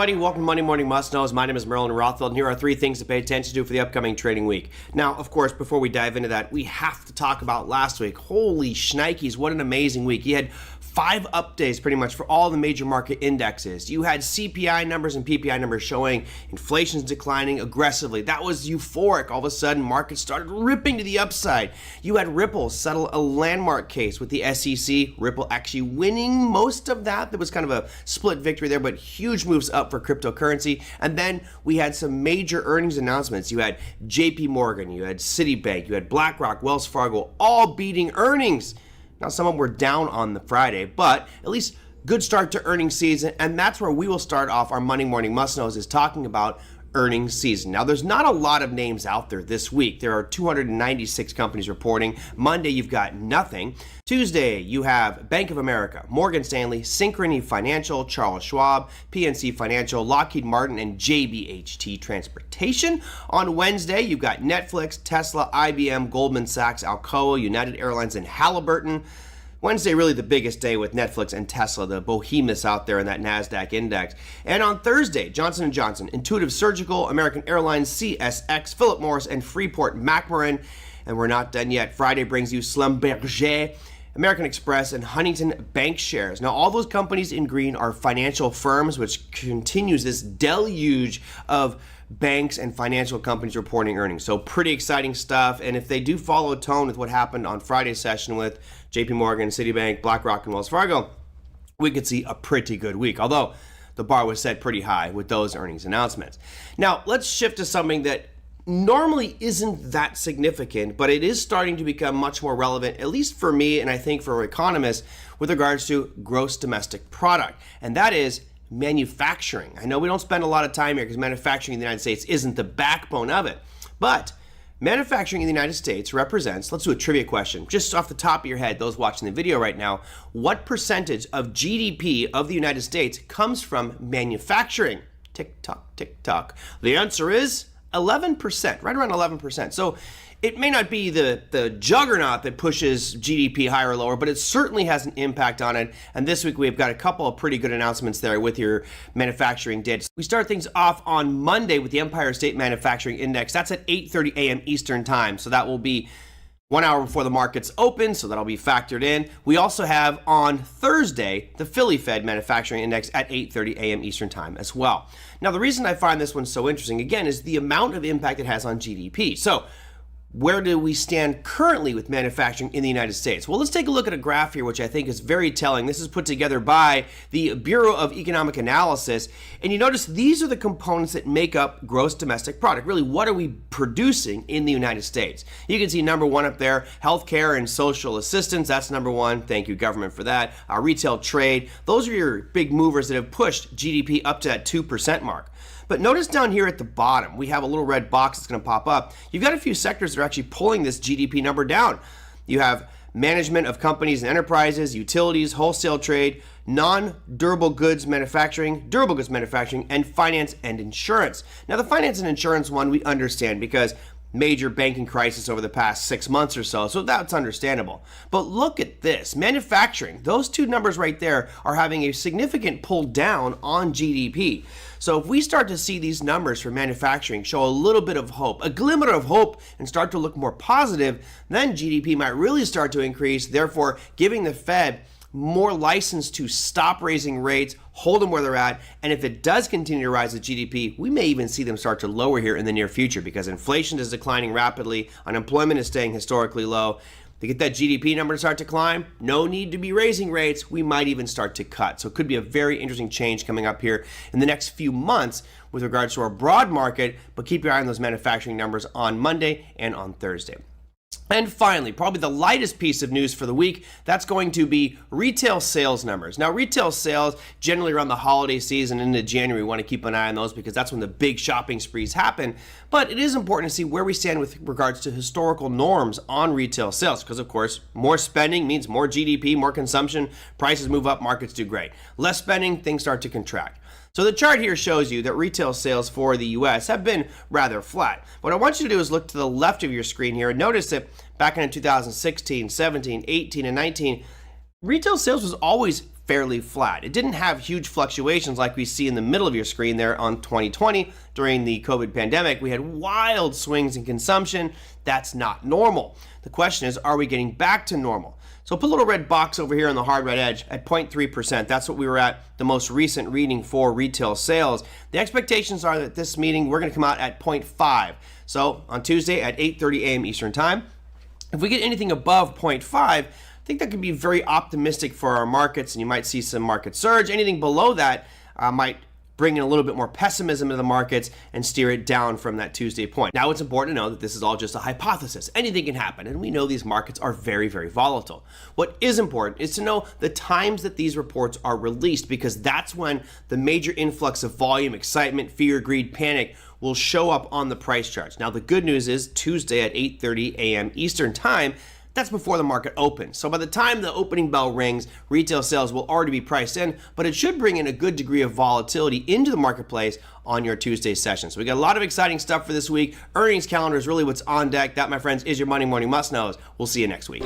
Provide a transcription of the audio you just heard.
everybody. Welcome to Monday Morning Must Knows. My name is Merlin Rothfeld, and here are 3 things to pay attention to for the upcoming trading week. Now, of course, before we dive into that, we have to talk about last week. Holy shnikes, what an amazing week. You had 5 updates pretty much for all the major market indexes. You had CPI numbers and PPI numbers showing inflation's declining aggressively. That was euphoric. All of a sudden, markets started ripping to the upside. You had Ripple settle a landmark case with the SEC. Ripple actually winning most of that. There was kind of a split victory there, but huge moves up for cryptocurrency. And then we had some major earnings announcements. You had JP Morgan, you had Citibank, you had BlackRock, Wells Fargo, all beating earnings. Now, some of them were down on the Friday, but at least good start to earnings season, and that's where we will start off our Monday Morning Must Knows, is talking about earnings season. Now, there's not a lot of names out there this week. There are 296 companies reporting. Monday, you've got nothing. Tuesday, you have Bank of America, Morgan Stanley, Synchrony Financial, Charles Schwab, PNC Financial, Lockheed Martin, and JBHT Transportation. On Wednesday, you've got Netflix, Tesla, IBM, Goldman Sachs, Alcoa, United Airlines, and Halliburton. Wednesday, really the biggest day with Netflix and Tesla, the behemoths out there in that NASDAQ index. And on Thursday, Johnson & Johnson, Intuitive Surgical, American Airlines, CSX, Philip Morris, and Freeport-McMoRan. And we're not done yet. Friday brings you Schlumberger, American Express, and Huntington Bank shares. Now, all those companies in green are financial firms, which continues this deluge of banks and financial companies reporting earnings. So pretty exciting stuff. And if they do follow tone with what happened on Friday's session with JP Morgan, Citibank, BlackRock, and Wells Fargo, we could see a pretty good week. Although the bar was set pretty high with those earnings announcements. Now, let's shift to something that normally isn't that significant, but it is starting to become much more relevant, at least for me and I think for economists, with regards to gross domestic product. And that is manufacturing. I know we don't spend a lot of time here because manufacturing in the United States isn't the backbone of it, but manufacturing in the United States represents, let's do a trivia question, just off the top of your head, those watching the video right now, what percentage of GDP of the United States comes from manufacturing? Tick tock, tick tock. The answer is 11%, right around 11%. So it may not be the juggernaut that pushes GDP higher or lower, but it certainly has an impact on it. And this week we've got a couple of pretty good announcements there with your manufacturing data. We start things off on Monday with the Empire State Manufacturing Index. That's at 8:30 a.m. Eastern Time. So that will be 1 hour before the markets open, so that'll be factored in. We also have on Thursday the Philly Fed Manufacturing Index at 8:30 a.m. Eastern Time as well. Now, the reason I find this one so interesting, again, is the amount of impact it has on GDP. So where do we stand currently with manufacturing in the United States? Well, let's take a look at a graph here, which I think is very telling. This is put together by the Bureau of Economic Analysis. And you notice these are the components that make up gross domestic product. Really, what are we producing in the United States? You can see number 1 up there, healthcare and social assistance. That's number 1. Thank you, government, for that. Retail trade. Those are your big movers that have pushed GDP up to that 2% mark. But notice down here at the bottom, we have a little red box that's going to pop up. You've got a few sectors that are actually pulling this GDP number down. You have management of companies and enterprises, utilities, wholesale trade, non-durable goods manufacturing, durable goods manufacturing, and finance and insurance. Now, the finance and insurance one we understand because major banking crisis over the past 6 months or so that's understandable. But look at this, manufacturing, those 2 numbers right there are having a significant pull down on GDP. So if we start to see these numbers for manufacturing show a little bit of hope, a glimmer of hope, and start to look more positive, then GDP might really start to increase, therefore giving the Fed more license to stop raising rates, hold them where they're at, and if it does continue to rise with GDP, we may even see them start to lower here in the near future because inflation is declining rapidly, unemployment is staying historically low. To get that GDP number to start to climb, no need to be raising rates, we might even start to cut. So it could be a very interesting change coming up here in the next few months with regards to our broad market, but keep your eye on those manufacturing numbers on Monday and on Thursday. And finally, probably the lightest piece of news for the week, that's going to be retail sales numbers. Now, retail sales, generally around the holiday season into January, we want to keep an eye on those because that's when the big shopping sprees happen. But it is important to see where we stand with regards to historical norms on retail sales because, of course, more spending means more GDP, more consumption, prices move up, markets do great. Less spending, things start to contract. So the chart here shows you that retail sales for the U.S. have been rather flat. What I want you to do is look to the left of your screen here and notice that back in 2016, 17, 18, and 19, retail sales was always fairly flat. It didn't have huge fluctuations like we see in the middle of your screen there on 2020 during the COVID pandemic. We had wild swings in consumption. That's not normal. The question is, are we getting back to normal? So put a little red box over here on the hard red edge at 0.3%. That's what we were at the most recent reading for retail sales. The expectations are that this meeting, we're going to come out at 0.5. So on Tuesday at 8:30 a.m. Eastern Time. If we get anything above 0.5, I think that could be very optimistic for our markets, and you might see some market surge. Anything below that might bring in a little bit more pessimism into the markets and steer it down from that Tuesday point. Now, it's important to know that this is all just a hypothesis. Anything can happen, and we know these markets are very, very volatile. What is important is to know the times that these reports are released, because that's when the major influx of volume, excitement, fear, greed, panic will show up on the price charts. Now, the good news is Tuesday at 8:30 a.m. Eastern Time, that's before the market opens. So by the time the opening bell rings, retail sales will already be priced in, but it should bring in a good degree of volatility into the marketplace on your Tuesday session. So we got a lot of exciting stuff for this week. Earnings calendar is really what's on deck. That, my friends, is your Monday Morning Must-Knows. We'll see you next week.